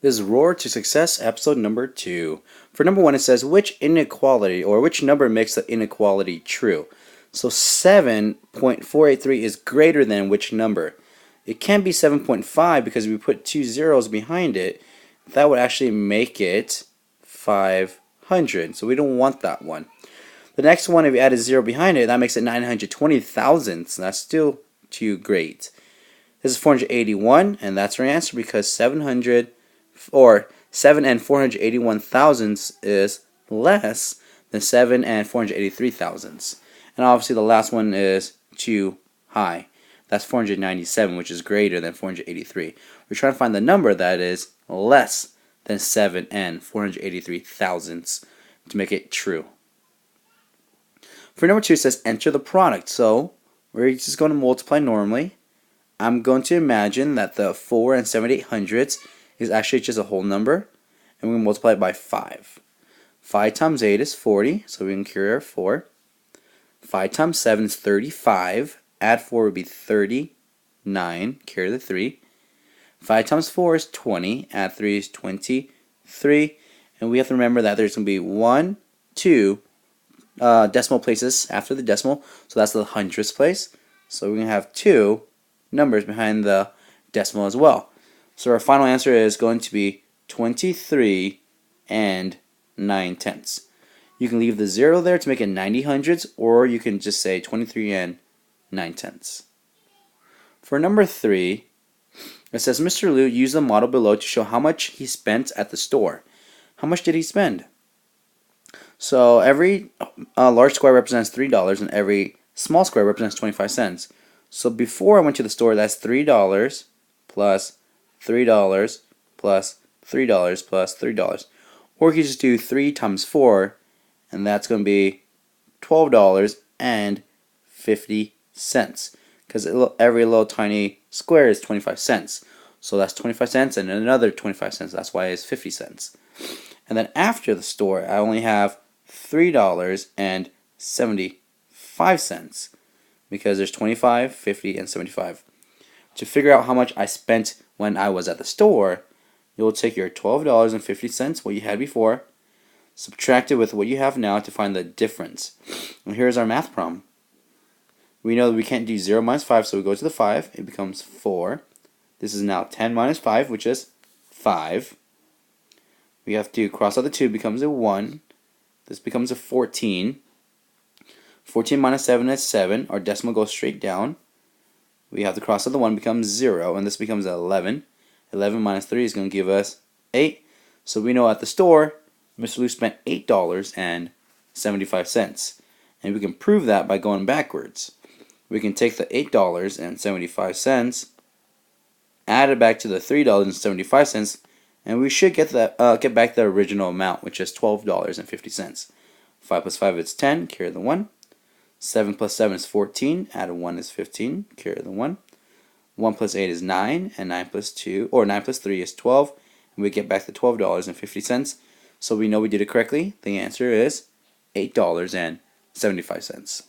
This is Roar to Success, episode number 2. For number 1, it says which inequality or which number makes the inequality true. So 7.483 is greater than which number? It can't be 7.5 because if we put 2 zeros behind it, that would actually make it 500. So we don't want that one. The next one, if you add a 0 behind it, that makes it 920 thousandths. That's still too great. This is 481, and that's our answer because 7 and 481 thousandths is less than 7 and 483 thousandths. And obviously the last one is too high. That's 497, which is greater than 483. We're trying to find the number that is less than 7 and 483 thousandths to make it true. For number 2, it says enter the product. So we're just going to multiply normally. I'm going to imagine that the 4 and 7/800ths is actually just a whole number, and we multiply it by 5. 5 times 8 is 40, so we can carry our 4. 5 times 7 is 35. Add 4 would be 39. Carry the 3. 5 times 4 is 20. Add 3 is 23. And we have to remember that there's going to be 1, 2 decimal places after the decimal, so that's the hundredths place. So we're going to have 2 numbers behind the decimal as well. So our final answer is going to be 23 and 9/10. You can leave the 0 there to make it 90 hundredths, or you can just say 23 and 9/10. For number 3, it says Mr. Liu used the model below to show how much he spent at the store. How much did he spend? So every large square represents $3 and every small square represents 25 cents. So before I went to the store, that's $3 plus $3 plus $3 plus $3. Or you could just do 3 times 4, and that's going to be $12.50. Because every little tiny square is 25 cents. So that's 25 cents and another 25 cents. That's why it's 50 cents. And then after the store, I only have $3.75. Because there's 25, 50, and 75. To figure out how much I spent when I was at the store, you'll take your $12.50, what you had before, subtract it with what you have now to find the difference. And here's our math problem. We know that we can't do 0 minus 5, so we go to the 5. It becomes 4. This is now 10 minus 5, which is 5. We have to cross out the 2, becomes a 1. This becomes a 14. 14 minus 7 is 7. Our decimal goes straight down. We have to cross out the 1, becomes 0, and this becomes 11. 11 minus 3 is going to give us 8. So we know at the store, Mr. Liu spent $8.75. And we can prove that by going backwards. We can take the $8.75, add it back to the $3.75, and we should get back the original amount, which is $12.50. 5 plus 5 is 10, carry the 1. 7 plus 7 is 14, add a 1 is 15, carry the 1. 1 plus 8 is 9, and 9 plus 3 is 12, and we get back the $12.50. So we know we did it correctly. The answer is $8.75.